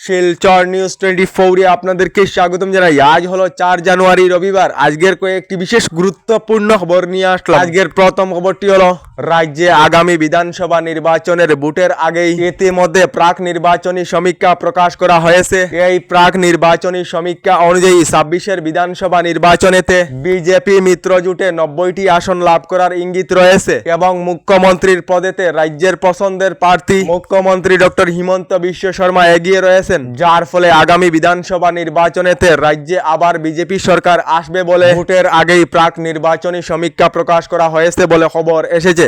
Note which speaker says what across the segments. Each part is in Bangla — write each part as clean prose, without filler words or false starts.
Speaker 1: শিলচর নিউজ 24 আপনাদেরকে স্বাগতম জানাই। আজ হলো 4 জানুয়ারি রবিবার। আজকের কয়েকটি বিশেষ গুরুত্বপূর্ণ খবর নিয়ে আসলাম। আজকের প্রথম খবরটি হলো রাজ্যে আগামী বিধানসভা নির্বাচনের ভোটের আগেই ইতিমধ্যে প্রাক নির্বাচনী সমীক্ষা প্রকাশ করা হয়েছে। এই প্রাক নির্বাচনী সমীক্ষা অনুযায়ী 26-এর বিধানসভা নির্বাচনেতে বিজেপি মিত্রজোটে 90টি আসন লাভ করার ইঙ্গিত রয়েছে এবং মুখ্যমন্ত্রীর পদেতে রাজ্যের পছন্দের প্রার্থী মুখ্যমন্ত্রী ডক্টর হিমন্ত বিশ্ব শর্মা এগিয়ে রয়েছেন, যার ফলে আগামী বিধানসভা নির্বাচনেতে রাজ্যে আবার বিজেপি সরকার আসবে বলে ভোটের আগেই প্রাক নির্বাচনী সমীক্ষা প্রকাশ করা হয়েছে বলে খবর এসেছে।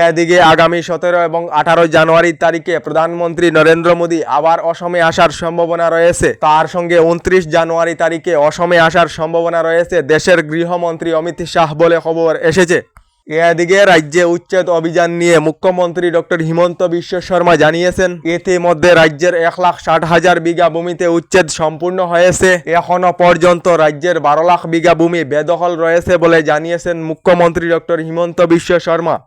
Speaker 1: এদিকে আগামী 17 এবং 18 জানুয়ারি তারিখে প্রধানমন্ত্রী নরেন্দ্র মোদী আবার অসমে আসার সম্ভাবনা রয়েছে। তার সঙ্গে 29 জানুয়ারি তারিখে অসমে আসার সম্ভাবনা রয়েছে দেশের গৃহমন্ত্রী অমিত শাহ বলে খবর এসেছে। এদিকে রাজ্যে উচ্ছেদ অভিযান নিয়ে মুখ্যমন্ত্রী ডক্টর হিমন্ত বিশ্ব শর্মা জানিয়েছেন, ইতিমধ্যে রাজ্যের 1,60,000 বিঘা ভূমিতে উচ্ছেদ সম্পূর্ণ হয়েছে। এখনো পর্যন্ত রাজ্যের 12 লাখ বিঘা ভূমি বেদখল রয়েছে বলে জানিয়েছেন মুখ্যমন্ত্রী ডক্টর হিমন্ত বিশ্ব শর্মা।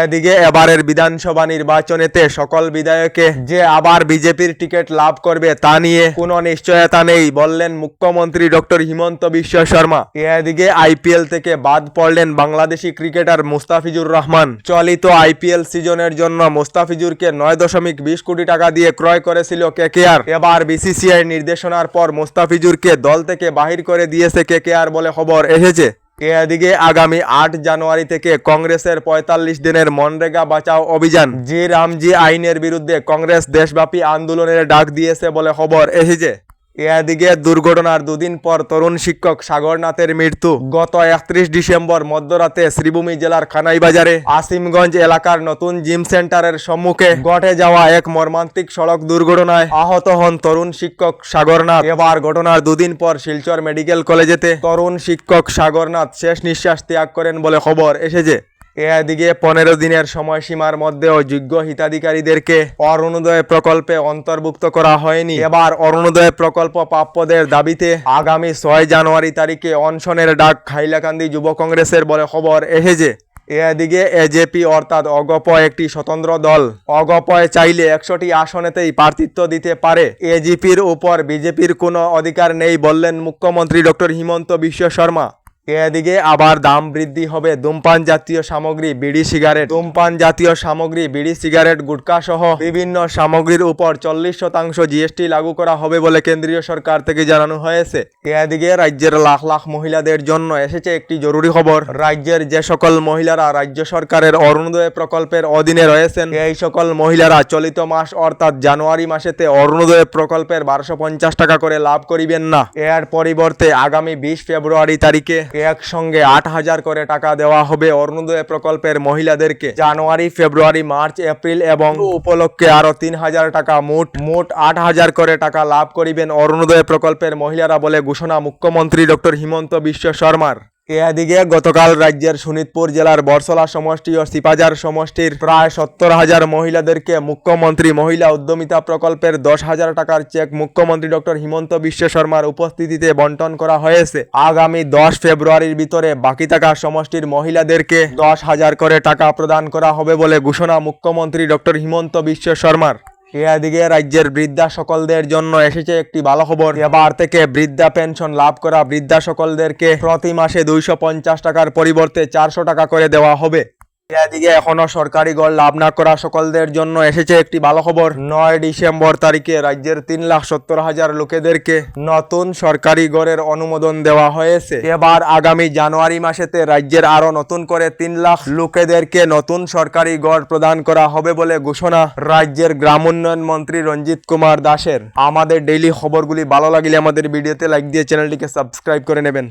Speaker 1: এদিকে এবারের বিধানসভা নির্বাচনেতে সকল বিধায়কে যে আবার বিজেপির টিকিট লাভ করবে তা নিয়ে কোনো নিশ্চয়তা নেই বললেন মুখ্যমন্ত্রী ডক্টর হিমন্ত বিশ্ব শর্মা। এদিকে আইপিএল থেকে বাদ পড়লেন বাংলাদেশি ক্রিকেটার মুস্তাফিজুর রহমান। চলিত আইপিএল সিজনের জন্য মুস্তাফিজুরকে 9.20 কোটি টাকা দিয়ে ক্রয় করেছিল কেকেআর। এবার বিসিসিআই নির্দেশনার পর মুস্তাফিজুরকে দল থেকে বাহির করে দিয়েছে কেকেআর বলে খবর এসেছে। এদিকে আগামী 8 জানুয়ারি থেকে কংগ্রেসের 45 দিনের মনরেগা বাঁচাও অভিযান জি রামজি আইনের বিরুদ্ধে কংগ্রেস দেশব্যাপী আন্দোলনের ডাক দিয়েছে বলে খবর এসেছে। এদিকে দুর্ঘটনার দুদিন পর তরুণ শিক্ষক সাগরনাথের মৃত্যু। গত 31 ডিসেম্বর মধ্যরাতে শ্রীভূমি জেলার খানাইবাজারে আসিমগঞ্জ এলাকার নতুন জিম সেন্টারের সম্মুখে ঘটে যাওয়া এক মর্মান্তিক সড়ক দুর্ঘটনায় আহত হন তরুণ শিক্ষক সাগরনাথ। এবার ঘটনার দুদিন পর শিলচর মেডিকেল কলেজেতে তরুণ শিক্ষক সাগরনাথ শেষ নিঃশ্বাস ত্যাগ করেন বলে খবর এসেছে। এদিকে 15 দিনের সময়সীমার মধ্যেও যোগ্য হিতাধিকারীদেরকে অরুণোদয় প্রকল্পে অন্তর্ভুক্ত করা হয়নি। এবার অরুণোদয় প্রকল্প প্রাপ্যদের দাবিতে আগামী 6 জানুয়ারি তারিখে অনশনের ডাক হাইলাকান্দি যুব কংগ্রেসের বলে খবর এসেছে। এদিকে এজেপি অর্থাৎ অগপ একটি স্বতন্ত্র দল। অগপয় চাইলে 100টি আসনেতেই প্রার্থিত্ব দিতে পারে। এজিপির উপর বিজেপির কোনো অধিকার নেই বললেন মুখ্যমন্ত্রী ডক্টর হিমন্ত বিশ্ব শর্মা। এদিকে আবার দাম বৃদ্ধি হবে ধূমপান জাতীয় সামগ্রী, বিড়ি সিগারেট, ধূমপান জাতীয় সামগ্রী, বিড়ি সিগারেট, গুটখা সহ বিভিন্ন সামগ্রীর উপর 40% জিএসটি লাগু করা হবে বলে কেন্দ্রীয় সরকার থেকে জানানো হয়েছে। এদিকে রাজ্যের লাখ লাখ মহিলাদের জন্য এসেছে একটি জরুরি খবর। রাজ্যের যে সকল মহিলারা রাজ্য সরকারের অরুণোদয় প্রকল্পের অধীনে রয়েছেন, এই সকল মহিলারা চলিত মাস অর্থাৎ জানুয়ারি মাসেতে অরুণোদয় প্রকল্পের 1250 টাকা করে লাভ করিবেন না। এর পরিবর্তে আগামী 20 ফেব্রুয়ারি তারিখে একসঙ্গে 8,000 করে টাকা দেওয়া হবে অরুণোদয় প্রকল্পের মহিলাদেরকে। জানুয়ারি, ফেব্রুয়ারি, মার্চ, এপ্রিল এবং উপলক্ষে আরো 3,000 টাকা, মোট 8,000 করে টাকা লাভ করিবেন অরুণোদয় প্রকল্পের মহিলারা বলে ঘোষণা মুখ্যমন্ত্রী ডক্টর হিমন্ত বিশ্ব শর্মার। এদিকে গতকাল রাজ্যের শোনিতপুর জেলার বরসলা সমষ্টি ও সিপাজার সমষ্টির প্রায় 70,000 মহিলাদেরকে মুখ্যমন্ত্রী মহিলা উদ্যমিতা প্রকল্পের 10,000 টাকার চেক মুখ্যমন্ত্রী ডক্টর হিমন্ত বিশ্ব শর্মার উপস্থিতিতে বন্টন করা হয়েছে। আগামী 10 ফেব্রুয়ারির ভিতরে বাকি থাকা সমষ্টির মহিলাদেরকে 10,000 করে টাকা প্রদান করা হবে বলে ঘোষণা মুখ্যমন্ত্রী ডক্টর হিমন্ত বিশ্ব শর্মার। এদিকে রাজ্যের বৃদ্ধা সকলদের জন্য এসেছে একটি ভালো খবর। এবার থেকে বৃদ্ধা পেনশন লাভ করা বৃদ্ধা সকলদেরকে প্রতি মাসে 250 টাকার পরিবর্তে 400 টাকা করে দেওয়া হবে। এদিকে এখনো সরকারি গড় লাভ না করা সকলদের জন্য এসেছে একটি ভালো খবর। 9 ডিসেম্বর তারিখে রাজ্যের 3,70,000 লোকেদেরকে নতুন সরকারি গড়ের অনুমোদন দেওয়া হয়েছে। এবার আগামী জানুয়ারি মাসেতে রাজ্যের আরো নতুন করে 3 লাখ লোকেদেরকে নতুন সরকারি গড় প্রদান করা হবে বলে ঘোষণা রাজ্যের গ্রাম উন্নয়ন মন্ত্রী রঞ্জিত কুমার দাসের। আমাদের ডেইলি খবরগুলি ভালো লাগলে আমাদের ভিডিওতে লাইক দিয়ে চ্যানেলটিকে সাবস্ক্রাইব করে নেবেন।